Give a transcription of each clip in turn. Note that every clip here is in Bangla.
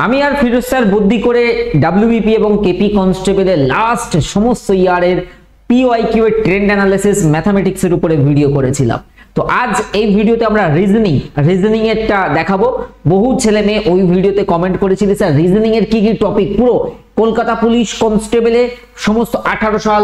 আমি আর ফিরোজ স্যার বুদ্ধি করে ডাব্লিউবিপি এবং কেপি কনস্টেবলের লাস্ট সমস্ত ইয়ারের পিওয়াইকিউ এর ট্রেন্ড অ্যানালিসিস ম্যাথমেটিক্সের উপরে ভিডিও করেছিলাম। তো আজ এই ভিডিওতে আমরা রিজনিং এরটা দেখাবো। বহু ছেলে মেয়ে ওই ভিডিওতে কমেন্ট করেছিল স্যার রিজনিং এর কি কি টপিক, পুরো কলকাতা পুলিশ কনস্টেবলে সমস্ত 18 সাল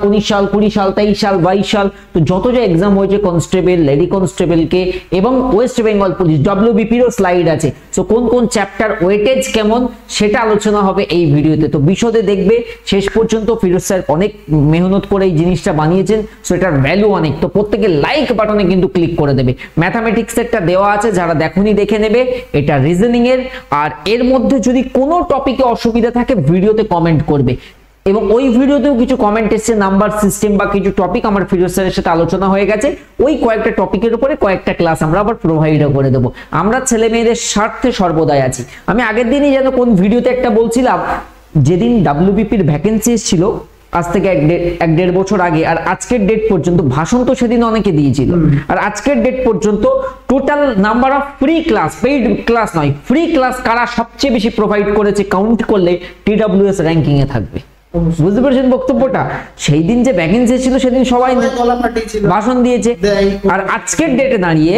19 সাল 20 সাল 23 সাল 22 সাল তো যত যে এক্সাম হয়েছে কনস্টেবল, লেডি কনস্টেবলকে এবং ওয়েস্ট বেঙ্গল পুলিশ ডব্লিউবিপিরও স্লাইড আছে। সো কোন কোন চ্যাপ্টার ওয়েটেজ কেমন সেটা আলোচনা হবে এই ভিডিওতে। তো বিশদে দেখবে শেষ পর্যন্ত। ফিরোজ স্যার অনেক মেহনত করে এই জিনিসটা বানিয়েছেন, সো এটার ভ্যালু অনেক। তো প্রত্যেকে লাইক বাটনে কিন্তু ক্লিক করে দেবে। ম্যাথামেটিক্স একটা দেওয়া আছে, যারা দেখুনি দেখে নেবে। এটা রিজনিং এর, আর এর মধ্যে যদি কোনো টপিকে অসুবিধা থাকে ভিডিওতে কমেন্ট করবে। এবং ওই ভিডিওতেও কিছু কমেন্ট এসেছে, নাম্বার সিস্টেম বা কিছু টপিক আমার ফিরোজ স্যারের সাথে আলোচনা হয়ে গেছে। ওই কয়েকটা টপিকের উপরে কয়েকটা ক্লাস আমরা আবার প্রোভাইডও করে দেবো। আমরা ছেলে মেয়েদের স্বার্থে সর্বদাই আছি। আমি আগের দিনই যেন কোন ভিডিওতে একটা বলছিলাম, যেদিন ডাব্লিউবিপির ভ্যাকেন্সি এসেছিল আজ থেকে এক দেড় বছর আগে, আর আজকের ডেট পর্যন্ত, ভাষণ তো সেদিন অনেকে দিয়েছিল, আর আজকের ডেট পর্যন্ত total number of free class, paid class নয়, ফ্রি ক্লাস কারা সবচেয়ে বেশি প্রোভাইড করেছে কাউন্ট করলে TWS র্যাঙ্কিং এ থাকবে। বুঝতে পেরেছেন বক্তব্যটা? সেই দিন যে ভ্যাকেন্সি ছিল সেদিন সবাই ভাষণ দিয়েছে, আর আজকের ডেটে দাঁড়িয়ে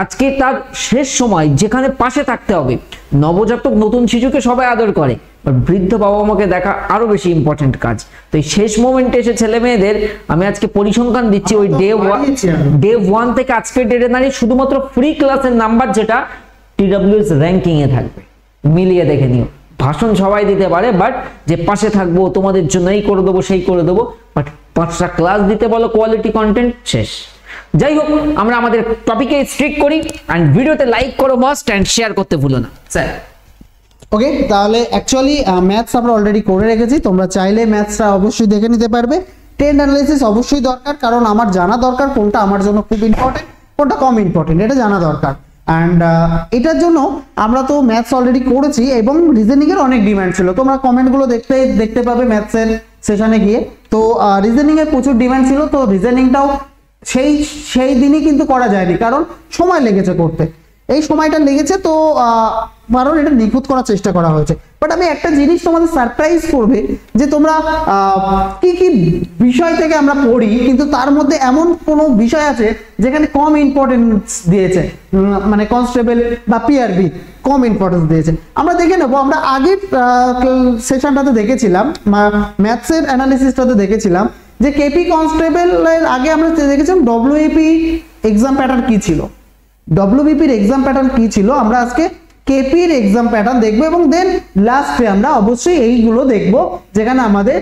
আজকে তার শেষ সময় যেখানে পাশে থাকতে হবে। নবজাতক নতুন শিশুকে সবাই আদর করে, বৃদ্ধ বাবা মাকে দেখা আরো বেশি ইম্পর্টেন্ট কাজ। তো এই শেষ মোমেন্টে এসে ছেলে মেয়েদের আমি আজকে পরিসংখ্যান দিচ্ছি। ওই ডে 1 থেকে আজকের ডেটে দাঁড়িয়ে শুধুমাত্র ফ্রি ক্লাসের নাম্বার যেটা TWS র্যাঙ্কিং এ থাকবে, মিলিয়ে দেখে নিও। ভাষণ সবাই দিতে পারে, বাট যে পাশে থাকবো তোমাদের জন্য এই করে দেবো সেই করে দেবো, বাট 5টা ক্লাস দিতে বলো কোয়ালিটি কন্টেন্ট, শেষ। যাই হোক, আমরা আমাদের টপিকে স্ট্রিক করি, এন্ড ভিডিওতে লাইক করো মাস্ট, এন্ড শেয়ার করতে ভুলো না স্যার। ওকে, তাহলে অ্যাকচুয়ালি ম্যাথস আমরা অলরেডি করে রেখেছি, তোমরা চাইলে ম্যাথসটা অবশ্যই দেখে নিতে পারবে। ট্রেন্ড অ্যানালিসিস অবশ্যই দরকার, কারণ আমার জানা দরকার কোনটা আমার জন্য খুব ইম্পর্টেন্ট, কোনটা কম ইম্পর্টেন্ট, এটা জানা দরকার। অ্যান্ড এটার জন্য আমরা তো ম্যাথস অলরেডি করেছি, এবং রিজনিং এর অনেক ডিমান্ড ছিল। তোমরা কমেন্টগুলো দেখতে পাবে ম্যাথসের সেশনে গিয়ে। তো রিজনিং এর প্রচুর ডিমান্ড ছিল, তো রিজনিংটাও সেই দিনই কিন্তু করা যায়নি, কারণ সময় লেগেছে করতে। এই সময়টা লেগেছে, তো কারণ এটা নিখুঁত করার চেষ্টা করা হয়েছে। বাট আমি একটা জিনিস তোমাদের সারপ্রাইজ করবে, যে তোমরা কি কি বিষয় থেকে আমরা পড়ি, কিন্তু তার মধ্যে এমন কোনো বিষয় আছে যেখানে কম ইম্পর্টেন্স দিয়েছে, মানে কনস্টেবল বা পিআরবি কম ইম্পর্টেন্স দিয়েছে। আমরা দেখে নেবো। আমরা আগের সেশনটাতে দেখেছিলাম, ম্যাথসের অ্যানালিসিসটাতে দেখেছিলাম যে কেপি কনস্টেবলের আগে আমরা দেখেছিলাম ডব্লিউবিপি এক্সাম প্যাটার্ন কি ছিল। ডব্লিউবিপির এক্সাম প্যাটার্ন কি ছিল, আমরা আজকে কেপির এক্সাম প্যাটার্ন দেখবো, এবং দেন লাস্টে আমরা অবশ্যই এইগুলো দেখবো যেখানে আমাদের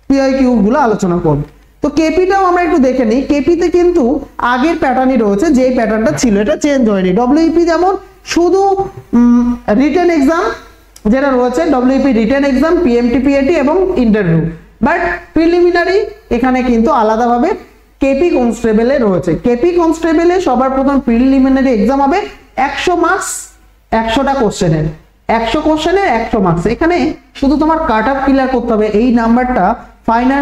পিআইকিউ গুলো আলোচনা করব। তো কেপিটাও আমরা একটু দেখে নিই। কেপিতে কিন্তু আগের প্যাটার্নই রয়েছে, যে প্যাটার্নটা ছিল এটা চেঞ্জ হয়নি। ডব্লিউবিপি যেমন শুধু রিটেন এক্সাম যেটা রয়েছে, WBP written exam, PMT PAT এবং ইন্টারভিউ, বাট প্রিলিমিনারি এখানে কিন্তু আলাদাভাবে কেপি কনস্টেবলে রয়েছে। কেপি কনস্টেবলে সবার প্রথম প্রিলিমিনারি এক্সাম হবে 100 মার্কস, 100টা কোশ্চেনের, 100 কোশ্চেনের 100 মার্কস। এখানে শুধু তোমার কাট অফ ক্লিয়ার করতে হবে, এই নাম্বারটা ফাইনাল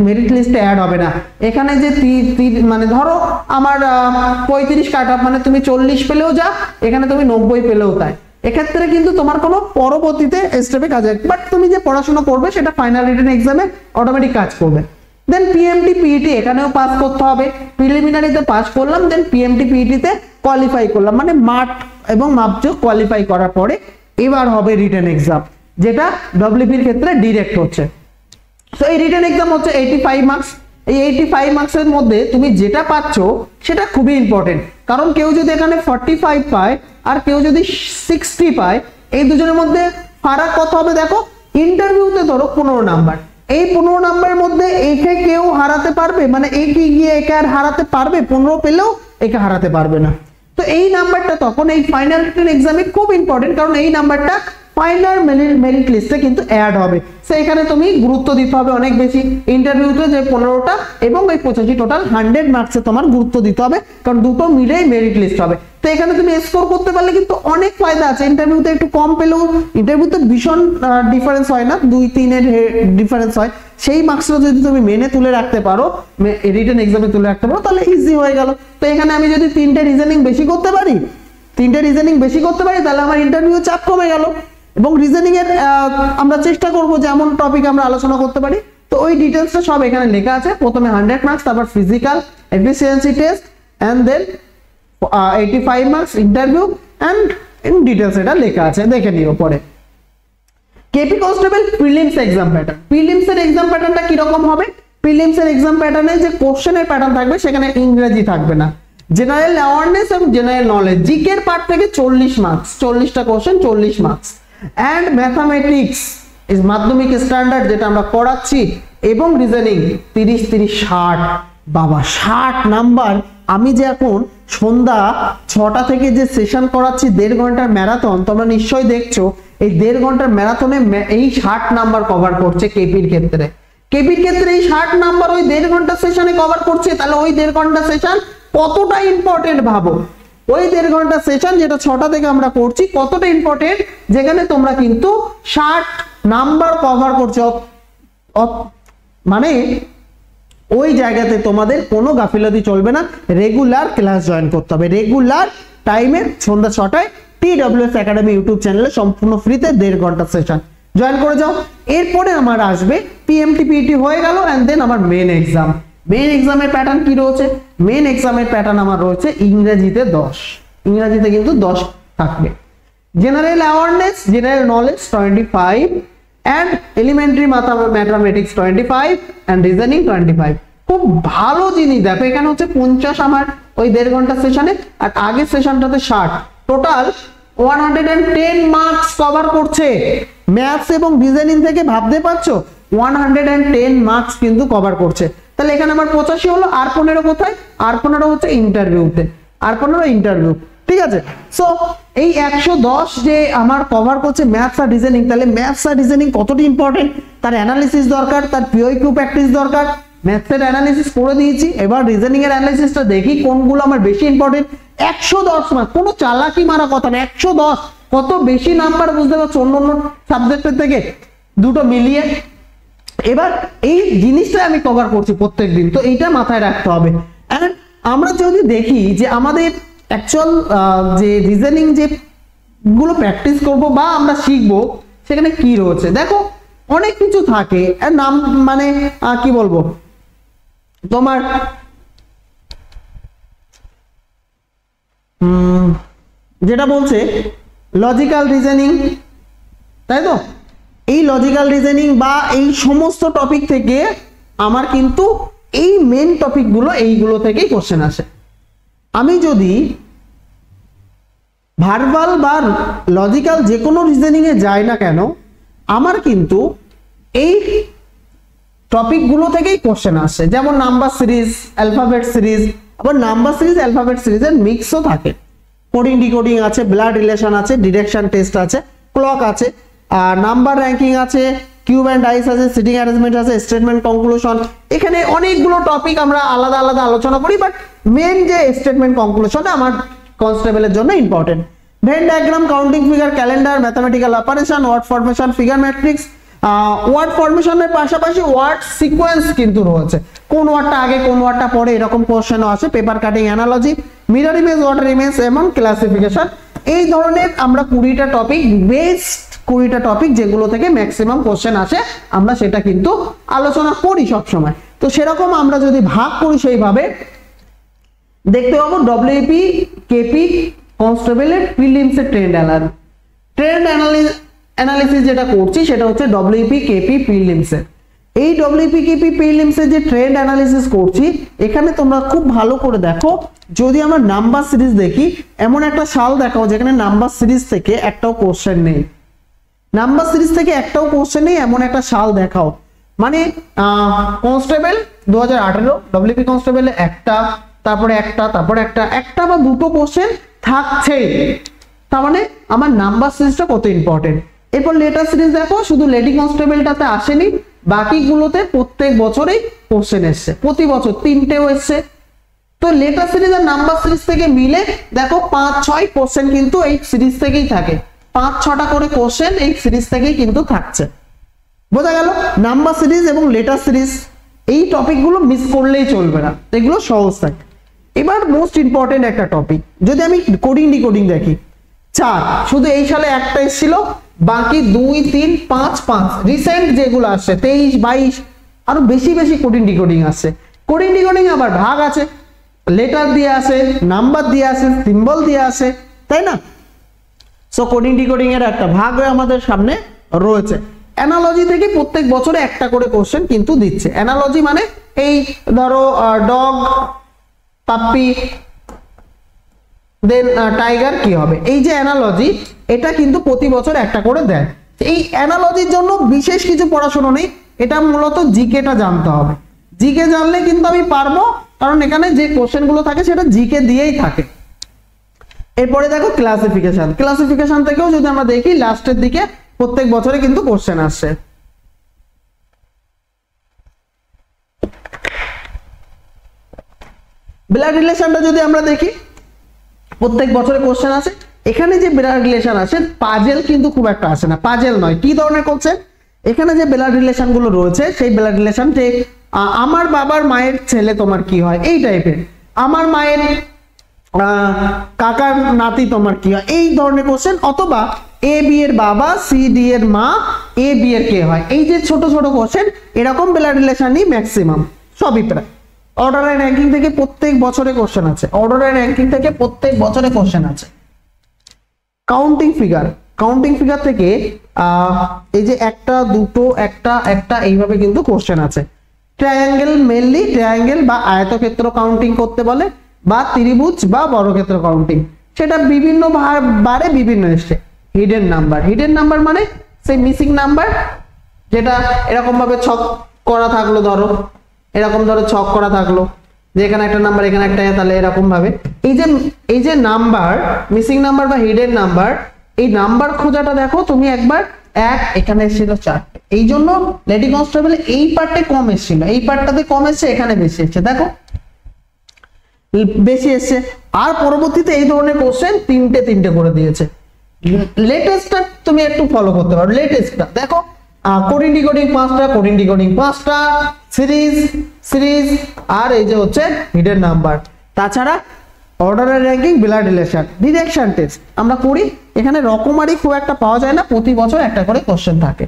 মেরিট লিস্টে অ্যাড হবে না। এখানে যে মানে ধরো আমার 35 কাট অফ, মানে তুমি 40 পেলেও যা, এখানে তুমি 90 পেলেও তাই। এক্ষেত্রে কিন্তু তোমার কোনো পরবর্তীতে স্টেপে কাজ হবে, বাট তুমি যে পড়াশোনা করবে সেটা ফাইনাল রিটেন এক্সামে অটোমেটিক কাজ করবে। দেন পিএমটি পিইটি এখানেও পাস করতে হবে। প্রিলিমিনারিতে পাস করলাম, দেন পিএমটি পিইটিতে কোয়ালিফাই করলাম, মানে মাঠ এবং মাপযোগ কোয়ালিফাই করার পরে এবার হবে রিটেন এক্সাম, যেটা ডব্লিউবিপির ক্ষেত্রে ডিরেক্ট হচ্ছে। তো এই রিটেন এক্সাম হচ্ছে 85 মার্কস। এই 85 মার্কসের মধ্যে তুমি যেটা পাচ্ছ সেটা খুবই ইম্পর্টেন্ট, কারণ কেউ যদি এখানে 45 পায় আর কেউ যদি 60 পায়, এই দুজনের মধ্যে ফারাক কত হবে দেখো। ইন্টারভিউতে ধরো 15 নাম্বার, এই 15 নাম্বারের মধ্যে একে কেউ হারাতে পারবে, মানে একে গিয়ে একে আর হারাতে পারবে, 15 পেলেও একে হারাতে পারবে না। তো এই নাম্বারটা তখন এই ফাইনাল রিটেন এক্সামে খুব ইম্পর্টেন্ট, কারণ এই নাম্বারটা ফাইনাল মেরিট লিস্টে কিন্তু অ্যাড হবে। সো এখানে তুমি গুরুত্ব দিতে হবে অনেক বেশি। ইন্টারভিউতে যে 15টা এবং এই 85 টোটাল 100 মার্কসে তোমার গুরুত্ব দিতে হবে, কারণ দুটো মিলেই মেরিট লিস্ট হবে। তো এখানে তুমি স্কোর করতে পারলে কিন্তু অনেক ফায়দা আছে। ইন্টারভিউতে একটু কম পেলেও, ইন্টারভিউতে ভীষণ ডিফারেন্স হয় না, 2-3 এর ডিফারেন্স হয়, সেই মার্কসটা যদি তুমি মেনে তুলে রাখতে পারো, রিটেন এক্সামে তুলে রাখতে পারো, তাহলে ইজি হয়ে গেল। তো এখানে আমি যদি 3টে রিজনিং বেশি করতে পারি, তিনটে রিজনিং বেশি করতে পারি তাহলে আমার ইন্টারভিউ চাপ কমে গেল। এবং রিজনিং এর আমরা চেষ্টা করব যে এমন টপিক আমরা আলোচনা করতে পারি। তো ওই ডিটেলসটা সব এখানে লেখা আছে। প্রথমে 100 মার্কস, তারপর physical efficiency test and then 85 marks interview and in details এটা লেখা আছে, দেখে নিও পরে। KP constable prelims exam pattern. Prelims এর এক্সাম প্যাটার্নটা কি রকম হবে? প্রিলিমস এর এক্সাম প্যাটার্নে যে কোশ্চেনের প্যাটার্ন থাকবে সেখানে ইংরেজি থাকবে না, জেনারেল অ্যাওয়ারনেস এবং জেনারেল নলেজ, জিকে এর পার্ট থেকে 40 মার্কস, 40টা question 40 marks, and mathematics is Madhyamik standard যেটা আমরা পড়াচ্ছি, এবং রিজনিং 30 30 60। বাবা 60 নাম্বার! আমি যে এখন সন্ধ্যা 6টা থেকে যে সেশন করাচ্ছি 1.5 ঘন্টার ম্যারাথন, তোমরা নিশ্চয়ই দেখছো এই 1.5 ঘন্টার ম্যারাথনে এই 60 নাম্বার কভার করছে কেপির ক্ষেত্রে। কেপির ক্ষেত্রে এই 60 নাম্বার ওই 1.5 ঘন্টা সেশনে কভার করছে, তাহলে ওই 1.5 ঘন্টা সেশন কতটা ইম্পর্টেন্ট ভাবো। ওই 1.5 ঘন্টা সেশন যেটা 6টা থেকে আমরা করছি কতটা ইম্পর্টেন্ট, যেখানে তোমরা কিন্তু 60 নাম্বার কভার করছো। মানে ওই জায়গাতে তোমাদের কোনো গাফিলতি চলবে না, রেগুলার ক্লাস জয়েন করতে হবে, রেগুলার টাইমে সন্ধ্যা 6টায় TWS একাডেমি ইউটিউব চ্যানেলে সম্পূর্ণ ফ্রিতে 1.5 ঘন্টা সেশন জয়েন করে যাও। এরপরে আমার আসবে PMT PET হয়ে গেল, এন্ড দেন আমার মেন এক্সাম। মেন এক্সামের প্যাটার্ন কি রয়েছে? মেন এক্সামের প্যাটার্ন আমার রয়েছে ইংরেজিতে 10, ইংরেজিতে কিন্তু 10 থাকবে, general awareness general knowledge 25 and elementary mathematics 25 and reasoning 25। খুব ভালো জিনিস দেখো, এখানে হচ্ছে 50 আমার ওই 1.5 ঘন্টা সেশনে, আর আগের সেশনটাতে 60, টোটাল 110 মার্কস কভার করছে। ম্যাথস এবং রিজনিং থেকে ভাবতে পারছো 110 মার্কস কিন্তু কভার করছে। তাহলে এখানে আমার 85 হলো, আর 15 কোথায়? আর 15 হচ্ছে ইন্টারভিউতে, আর 15 ইন্টারভিউ, ঠিক আছে। সো এই 110 যে আমার কভার করছে ম্যাথস আর রিজনিং, তাহলে ম্যাথস আর রিজনিং কতটা ইম্পর্টেন্ট, তার অ্যানালিসিস দরকার, তার পিওকিউ প্র্যাকটিস দরকার। ম্যাথসের অ্যানালিসিস করে দিয়েছি, এবার রিজনিং এর অ্যানালিসিসটা দেখি কোনগুলো আমার বেশি ইম্পর্টেন্ট। 110 মার্ক, কোনো চালাকি মারা কথা না, 110 কত বেশি নাম্বার বুঝতে পারছো অন্য অন্য সাবজেক্টের থেকে দুটো মিলিয়ে। এবার এই জিনিসটা আমি কভার করছি প্রত্যেকদিন, তো এইটা মাথায় রাখতে হবে। এন্ড আমরা যদি দেখি যে আমাদের অ্যাকচুয়াল যে রিজনিং যে গুলো প্র্যাকটিস করব বা আমরা শিখবো সেখানে কি রয়েছে, দেখো অনেক কিছু থাকে। নাম মানে কি বলবো, তোমার যেটা বলছে লজিক্যাল রিজনিং, তাই তো? এই লজিক্যাল রিজনিং বা এই সমস্ত টপিক থেকে আমার কিন্তু এই মেন টপিকগুলো এইগুলো থেকেই কোশ্চেন আসে। আমি যদি ভার্বাল বা লজিক্যাল যে কোনো রিজনিং এ যাই না কেন, আমার কিন্তু এই টপিকগুলো থেকেই কোশ্চেন আসে। যেমন নাম্বার সিরিজ, অ্যালফাবেট সিরিজ, আবার নাম্বার সিরিজ অ্যালফাবেট সিরিজের মিক্সও থাকে, কোডিং ডিকোডিং আছে, ব্লাড রিলেশন আছে, ডিরেকশন টেস্ট আছে, ক্লক আছে, আর নাম্বার র্যাঙ্কিং আছে, কিউব এন্ড ডাইস আছে, সিটিং অ্যারেঞ্জমেন্ট আছে, স্টেটমেন্ট কনক্লুশন। এখানে অনেকগুলো টপিক আমরা আলাদা আলাদা আলোচনা করি, বাট মেন যে স্টেটমেন্ট কনক্লুশন আমার কনস্টেবলের জন্য important. Venn diagram, counting figure, calendar, mathematical operation, word formation, figure matrix. Word ফরমেশনের পাশাপাশি ওয়ার্ড সিকোয়েন্স কিন্তু রয়েছে, কোন ওয়ার্ডটা আগে কোন ওয়ার্ডটা পরে এরকম কোশ্চেনও আছে, paper cutting, analogy, mirror image, water image এবং ক্লাসিফিকেশন। এই ধরনের আমরা 20টা টপিক, বেস্ট 20টা টপিক যেগুলো থেকে ম্যাক্সিমাম কোশ্চেন আসে, আমরা সেটা কিন্তু আলোচনা করি সব সময়। তো সেরকম আমরা যদি ভাগ করি সেইভাবে দেখতে পাবো ডব্লিউপি কেপি কনস্টেবলের প্রিলিমসের ট্রেন্ড অ্যানালিসিস যেটা করছি সেটা হচ্ছে ডব্লিউপি কেপি প্রিলিমসের। এই ডব্লিউপি কেপি প্রিলিমসের যে ট্রেন্ড অ্যানালিসিস করছি, এখানে তোমরা খুব ভালো করে দেখো। যদি আমরা নাম্বার সিরিজ দেখি, এমন একটা সাল দেখাও যেখানে নাম্বার সিরিজ থেকে একটাও কোশ্চেন নেই, নাম্বার সিরিজ থেকে একটাও কোশ্চেন নেই, এমন একটা সাল দেখাও। মানে কনস্টেবল 2018 ডব্লিউপি কনস্টেবলে একটা, তারপরে একটা, তারপরে একটা বা দুটো কোশ্চেন থাকছেই, তার মানে আমার নাম্বার সিরিজটা কত ইম্পর্টেন্ট। এরপর লেটার সিরিজ দেখো, শুধু লেডি কনস্টেবলটাতে আসেনি, বাকিগুলোতে প্রত্যেক বছরেই কোশ্চেন এসছে, প্রতি বছর 3টেও এসছে। তো লেটার সিরিজ আর নাম্বার সিরিজ থেকে মিলে দেখো 5-6 কোশ্চেন কিন্তু এই সিরিজ থেকেই থাকে, 5-6টা করে কোশ্চেন এই সিরিজ থেকেই কিন্তু থাকছে। বোঝা গেল? নাম্বার সিরিজ এবং লেটার সিরিজ এই টপিকগুলো মিস করলেই চলবে না, এগুলো সহজ থাকে। এবার মোস্ট ইম্পর্টেন্ট একটা টপিক, যদি আমি কোডিং ডিকোডিং দেখি 4, শুধু এই সালে একটা এসেছিল, বাকি 2 3 5 5 রিসেন্ট যেগুলো আসছে 23 22 আরো বেশি বেশি কোডিং ডিকোডিং আসছে। কোডিং ডিকোডিং আবার ভাগ আছে, লেটার দিয়ে আসে, নাম্বার দিয়ে আসে, সিম্বল দিয়ে আসে, তাই না? সো কোডিং ডিকোডিং এর একটা ভাগ আমাদের সামনে রয়েছে। অ্যানালজি থেকে প্রত্যেক বছরে একটা করে কোশ্চেন কিন্তু দিচ্ছে। অ্যানালজি মানে এই ধরো ডগ, পাপ্পি, দেন টাইগার কি হবে, এই যে অ্যানালজি, এটা কিন্তু প্রতি বছর একটা করে দেয়। এই অ্যানালজির জন্য বিশেষ কিছু পড়াশোনা নেই, এটা মূলত জিকেটা জানতে হবে। জিকে জানলে কিন্তু আমি পারবো, কারণ এখানে যে কোশ্চেন গুলো থাকে সেটা জিকে দিয়েই থাকে। এরপরে দেখো ক্লাসিফিকেশন, ক্লাসিফিকেশন থেকেও যদি আমরা দেখি লাস্টের দিকে প্রত্যেক বছরে কিন্তু কোশ্চেন আসছে। ব্লাড রিলেশনটা যদি আমরা দেখি প্রত্যেক বছরে কোশ্চেন আসে। এখানে যে ব্লাড রিলেশন আসে, পাজেল কিন্তু খুব একটা আসে না, পাজেল নয়, কি ধরনের কোশ্চেন এখানে যে ব্লাড রিলেশন গুলো রয়েছে, সেই ব্লাড রিলেশন যে আমার বাবার মায়ের ছেলে তোমার কি হয়, এই টাইপের, আমার মায়ের কাকার নাতি তোমার কি হয়, এই ধরনের কোশ্চেন, অথবা এ বি এর বাবা, সি ডি এর মা, এ বি এর কে হয়, এই যে ছোট ছোট কোশ্চেন, এরকম ব্লাড রিলেশনই ম্যাক্সিমাম সবই প্রায়। অর্ডার এন্ড র্যাঙ্কিং থেকে প্রত্যেক বছরে কোশ্চেন আছে, অর্ডার এন্ড র্যাঙ্কিং থেকে প্রত্যেক বছরে কোশ্চেন আছে। কাউন্টিং ফিগার, কাউন্টিং ফিগার থেকে এই যে একটা দুটো একটা একটা এইভাবে কিন্তু কোশ্চেন আছে। ট্রায়াঙ্গেল, মেনলি ট্রায়াঙ্গেল বা আয়তক্ষেত্র কাউন্টিং করতে বলে, বা ত্রিভুজ বা বর্গক্ষেত্র কাউন্টিং, সেটা বিভিন্ন বারে বিভিন্ন এসছে। হিডেন নাম্বার, হিডেন নাম্বার মানে সেই মিসিং নাম্বার, যেটা এরকম ভাবে ছক করা থাকলো, ধরো এরকম ধরো ছক করা থাকলো, যে এখানে একটা নাম্বার এখানে একটা, তাহলে এরকম ভাবে এই যে নাম্বার, মিসিং নাম্বার বা হিডেন নাম্বার, এই নাম্বার খোঁজাটা দেখো তুমি একবার, এক এখানে এসেছিল 4, এই জন্য লেডি কনস্টেবল এই পার্টে কম এসেছিল, এই পার্টটাতে কম এসেছে, এখানে বেশি এসেছে, দেখো বেশি এসছে। আর পরবর্তীতে এই ধরনের কোশ্চেন তিনটে করে দিয়েছে। লেটেস্টটা তুমি একটু ফলো করতে পারো, লেটেস্টটা দেখো, কোডিং ডিকোডিং 5টা, কোডিং ডিকোডিং 5টা, সিরিজ আর এই যে হচ্ছে হিডেন নাম্বার। তাছাড়া order and ranking, blood relation, direction test আমরা করি, এখানে রকমারি খুব একটা পাওয়া যায় না, প্রতি বছর একটা করে কোশ্চেন থাকে,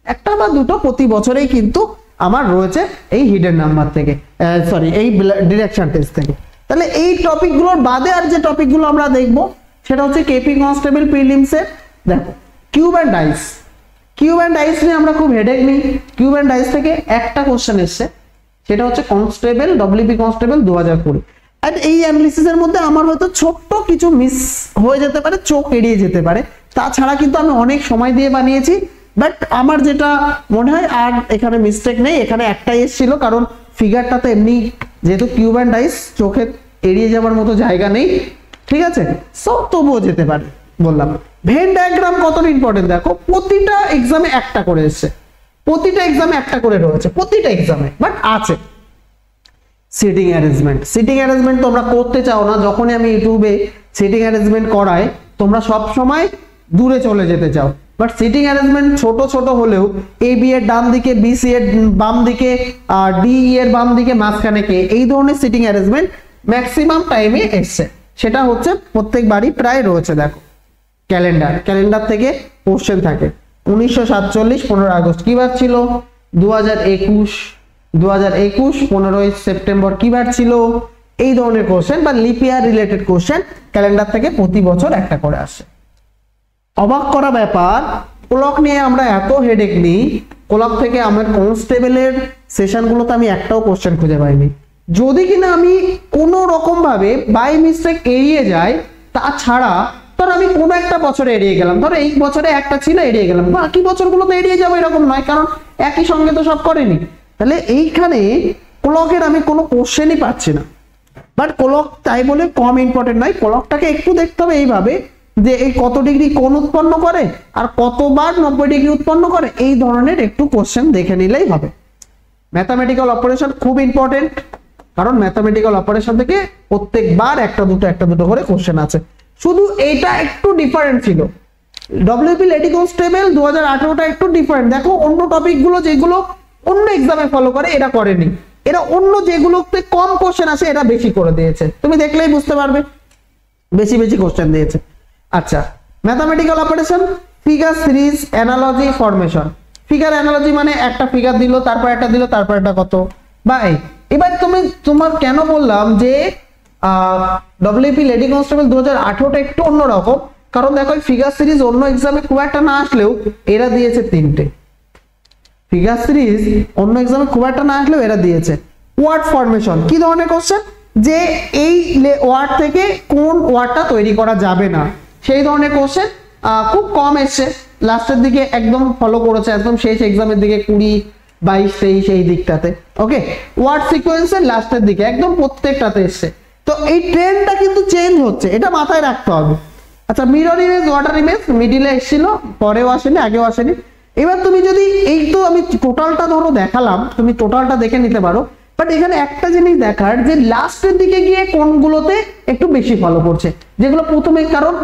একটা বা দুটো প্রতি বছরেই কিন্তু আমার রয়েছে এই হিডেন নাম্বার থেকে, সরি এই ডিরেকশন টেস্ট থেকে। তাহলে এই টপিকগুলোর বাদে আর যে টপিকগুলো আমরা দেখবো সেটা হচ্ছে কেপি কনস্টেবল প্রিলিমসের। দেখো cube and dice, cube and dice নিয়ে আমরা খুব হেডেক নিই। কিউব অ্যান্ড ডাইস থেকে একটা কোশ্চেন এসছে, সেটা হচ্ছে কনস্টেবল, ডব্লিউপি কনস্টেবল 2020। আর এই অ্যানালিসিসের মধ্যে আমার হয়তো ছোট্ট কিছু মিস হয়ে যেতে পারে, চোখ এড়িয়ে যেতে পারে, তাছাড়া কিন্তু আমি অনেক সময় দিয়ে বানিয়েছি। বাট আমার যেটা মনে হয় আর এখানে মিস্টেক নেই, এখানে একটাই এসেছিল, কারণ ফিগারটা তো এমনি যেহেতু কিউব অ্যান্ড ডাইস চোখে এড়িয়ে যাওয়ার মতো জায়গা নেই, ঠিক আছে, সো তবুও যেতে পারে বললাম। ভেন ডায়াগ্রাম কতটা ইম্পর্টেন্ট দেখো, প্রতিটা এক্সামে একটা করে এসছে, প্রতিটা এক্সামে একটা করে রয়েছে, প্রতিটা এক্সামে, বাট আছে। সিটিং অ্যারেঞ্জমেন্ট, সিটিং অ্যারেঞ্জমেন্ট তোমরা করতে চাও না, যখনই আমি ইউটিউবে সিটিং অ্যারেঞ্জমেন্ট করাই তোমরা সব সময় দূরে চলে যেতে চাও, বাট সিটিং অ্যারেঞ্জমেন্ট ছোট ছোট হলেও এ বি এর ডান দিকে, বি সি এর বাম দিকে, ডি এর বাম দিকে, মাঝখানে কে, এই ধরনের সিটিং অ্যারেঞ্জমেন্ট ম্যাক্সিমাম টাইমে এসছে, সেটা হচ্ছে প্রত্যেকবারই প্রায় রয়েছে। দেখো ক্যালেন্ডার, ক্যালেন্ডার থেকে কোশ্চেন থাকে 1947 15 আগস্ট কি বার ছিল, 2021 15ই সেপ্টেম্বর কি বার ছিল, এই ধরনের কোশ্চেন বা লিপ ইয়ার রিলেটেড কোশ্চেন ক্যালেন্ডার থেকে প্রতি বছর একটা করে আসে। অবাক করা ব্যাপার, ক্লক নিয়ে আমরা এত হেডেক নিই, ক্লক থেকে আমার কনস্টেবলের সেশনগুলোতে আমি একটাও কোশ্চেন খুঁজে পাইনি। যদি কিনা আমি কোনো রকম ভাবে বাই মিস্টেক এড়িয়ে যাই, তাছাড়া ধর আমি কোনো একটা বছরে এড়িয়ে গেলাম, ধর এই বছরে একটা ছিল এড়িয়ে গেলাম, বাকি বছরগুলোতে এড়িয়ে যাবো এরকম নয়, কারণ একই সঙ্গে তো সব করেনি। তাহলে এইখানে ক্লকের আমি কোনো কোশ্চেনই পাচ্ছি না। বাট ক্লক তাই বলে কম ইম্পর্টেন্ট নয়, ক্লকটাকে একটু দেখতে হবে এইভাবে যে এই কত ডিগ্রি কোণ উৎপন্ন করে আর কতবার 90 ডিগ্রি উৎপন্ন করে, এই ধরনের একটু কোশ্চেন দেখে নিলেই হবে। ম্যাথামেটিক্যাল অপারেশন খুব ইম্পর্টেন্ট, কারণ ম্যাথামেটিক্যাল অপারেশন থেকে প্রত্যেকবার একটা দুটো করে কোশ্চেন আছে, শুধু এইটা একটু ডিফারেন্ট ছিল। ডব্লিউপি লেডি কনস্টেবল 2018টা একটু ডিফারেন্ট, দেখো অন্য টপিকগুলো যেগুলো অন্য এক্সামে ফলো করে এরা করেনি, এরা অন্য যেগুলোতে কম কোশ্চেন আসে এটা বেশি করে দিয়েছে, তুমি দেখলেই বুঝতে পারবে বেশি বেশি কোশ্চেন দিয়েছে। আচ্ছা, mathematical operation, figure series, analogy, formation. Figure analogy মানে একটা ফিগার দিল, তারপর একটা দিল, তারপর একটা কত বা এই। এবার তোমার কেন বললাম যে ডব্লিউপি লেডি কনস্টেবল 2018টা একটু অন্যরকম, কারণ দেখো ফিগার সিরিজ অন্য এক্সামে খুব একটা না আসলেও এরা দিয়েছে 3টে। ফিগার সিরিজ অন্য এক্সামে খুব একটা না আসলেও এরা দিয়েছে। ওয়ার্ড ফরমেশন কি ধরনের কোশ্চেন, যে এই ওয়ার্ড থেকে কোন ওয়ার্ডটা তৈরি করা যাবে না, সেই ধরনের কোশ্চেন খুব কম এসছে, লাস্টের দিকে একদম ফলো করেছে, একদম শেষ এক্সামের দিকে 20, 22, 23 এই দিকটাতে। ওকে, ওয়ার্ড সিকোয়েন্সের লাস্টের দিকে একদম প্রত্যেকটাতে এসছে। তো এই ট্রেন্ডটা কিন্তু চেঞ্জ হচ্ছে, এটা মাথায় রাখতে হবে। আচ্ছা, মিরর ইমেজ, ওয়াটার ইমেজ মিডিলে এসেছিল, পরেও আসেনি, আগেও আসেনি। এবার তুমি যদি এই তো আমি টোটালটা ধরো দেখালাম, তুমি টোটালটা দেখে নিতে পারো, বাট এখানে একটা জিনিস দেখার যে লাস্টের দিকে গিয়ে কোনগুলোতে একটু বেশি ফলো করছে, যেগুলো প্রথমে, কারণ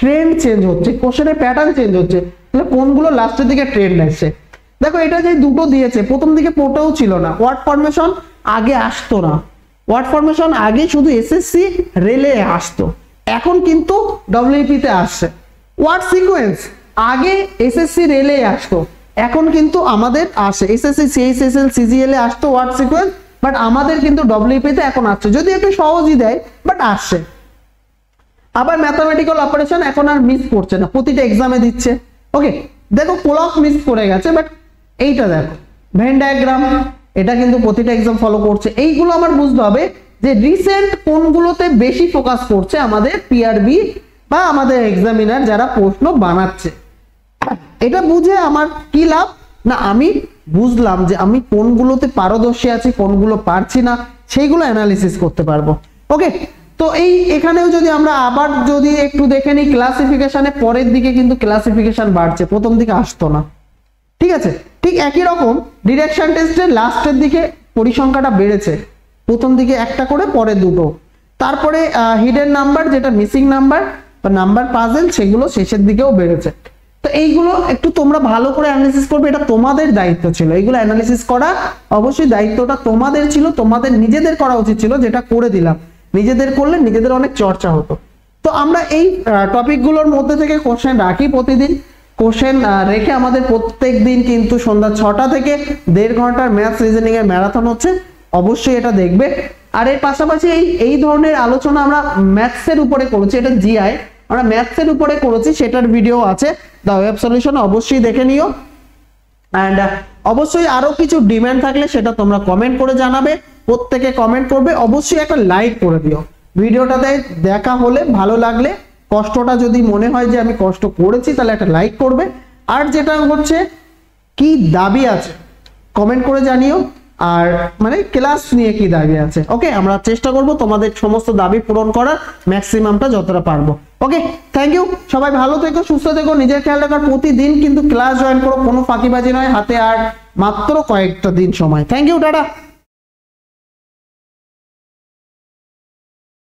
ট্রেন্ড চেঞ্জ হচ্ছে, কোশ্চেনের প্যাটার্ন চেঞ্জ হচ্ছে, তাহলে কোনগুলো লাস্টের দিকে ট্রেন্ড আসছে। দেখো এটা যে দুটো দিয়েছে, প্রথম দিকে পোটাও ছিল না, ওয়ার্ড ফরমেশন আগে আসতো না, ওয়ার্ড ফরমেশন আগে শুধু এসএসসি রেলে আসতো, এখন কিন্তু ডব্লিউপি তে আসছে। ওয়ার্ড সিকোয়েন্স আগে এসএসসি রেলে আসতো, এখন কিন্তু আমাদের আসে, এসএসসি সিএইচএসএল সিজিএল এ আসতো ওয়ার্ড সিকোয়েন্স, বাট আমাদের কিন্তু ডব্লিউপি তে এখন আসছে, যদি একটু সহজই দেয় বাট আসছে। আবার ম্যাথামেটিক্যাল অপারেশন এখন আর মিস করছে না, প্রতিটা এক্সামে দিচ্ছে। ওকে, দেখো কোলক মিস করে গেছে, বাট এইটা দেখো ভেন ডায়াগ্রাম, এটা কিন্তু প্রতিটা এক্সাম ফলো করছে। এইগুলো আমার বুঝতে হবে যে রিসেন্ট কোনগুলোতে বেশি ফোকাস করছে আমাদের পিআরবি বা আমাদের এক্সামিনার যারা প্রশ্ন বানাচ্ছে। এটা বুঝে আমার কি লাভ, না আমি বুঝলাম যে আমি কোনগুলোতে পারদর্শী আছি, কোনগুলো পারছি না, সেইগুলো অ্যানালিসিস করতে পারবো। ওকে, তো এই এখানেও যদি আমরা আবার যদি একটু দেখে নিই ক্লাসিফিকেশনে, পরের দিকে কিন্তু ক্লাসিফিকেশন বাড়ছে, প্রথম দিকে আসতো না। ঠিক আছে, ঠিক একই রকম ডিরেকশন টেস্টের লাস্টের দিকে পরিসংখ্যাটা বেড়েছে, প্রথম দিকে একটা করে, পরে দুটো, তারপরে হিডেন নাম্বার যেটা মিসিং নাম্বার বা নাম্বার পাজেল, সেগুলো শেষের দিকেও বেড়েছে। তো এইগুলো একটু তোমরা ভালো করে অ্যানালিসিস করবে, এটা তোমাদের দায়িত্ব ছিল, এইগুলো অ্যানালিসিস করা অবশ্যই দায়িত্বটা তোমাদের ছিল, তোমাদের নিজেদের করা উচিত ছিল, যেটা করে দিলাম। নিজেদের করলে নিজেদের অনেক চর্চা হতো। তো আমরা এই টপিকগুলোর মধ্যে থেকে কোশ্চেন রাখি, প্রতিদিন কোশ্চেন রেখে আমাদের প্রত্যেক দিন কিন্তু সন্ধ্যা 6টা থেকে 1.5 ঘন্টার ম্যাথস রিজনিং এর ম্যারাথন হচ্ছে, অবশ্যই এটা দেখবে। আর এর পাশাপাশি এই ধরনের আলোচনা আমরা ম্যাথসের উপরে করেছি, এটা জিআই আমরা ম্যাথসের উপরে করেছি, সেটার ভিডিও আছে দা ওয়েব সলিউশন, অবশ্যই দেখে নিও। অ্যান্ড অবশ্যই আরো কিছু ডিমান্ড থাকলে সেটা তোমরা কমেন্ট করে জানাবে, প্রত্যেকে কমেন্ট করবে, অবশ্যই একটা লাইক করে দিও। ভিডিওটাতে দেখা হলে ভালো লাগলে, কষ্টটা যদি মনে হয় যে আমি কষ্ট করেছি, তাহলে একটা লাইক করবে। আর যেটা হচ্ছে কি দাবি আছে কমেন্ট করে জানিও, আর মানে ক্লাস নিয়ে কি দাবি আছে। ওকে, আমরা চেষ্টা করব তোমাদের সমস্ত দাবি পূরণ করার, ম্যাক্সিমামটা যতটা পারবো। ওকে, থ্যাংক ইউ, সবাই ভালো থেকো, সুস্থ থেকো, নিজের খেয়াল রাখার, প্রতিদিন কিন্তু ক্লাস জয়েন করো, কোনো ফাঁকিবাজি নয়, হাতে আর মাত্র কয়েকটা দিন সময়। Thank you, tata.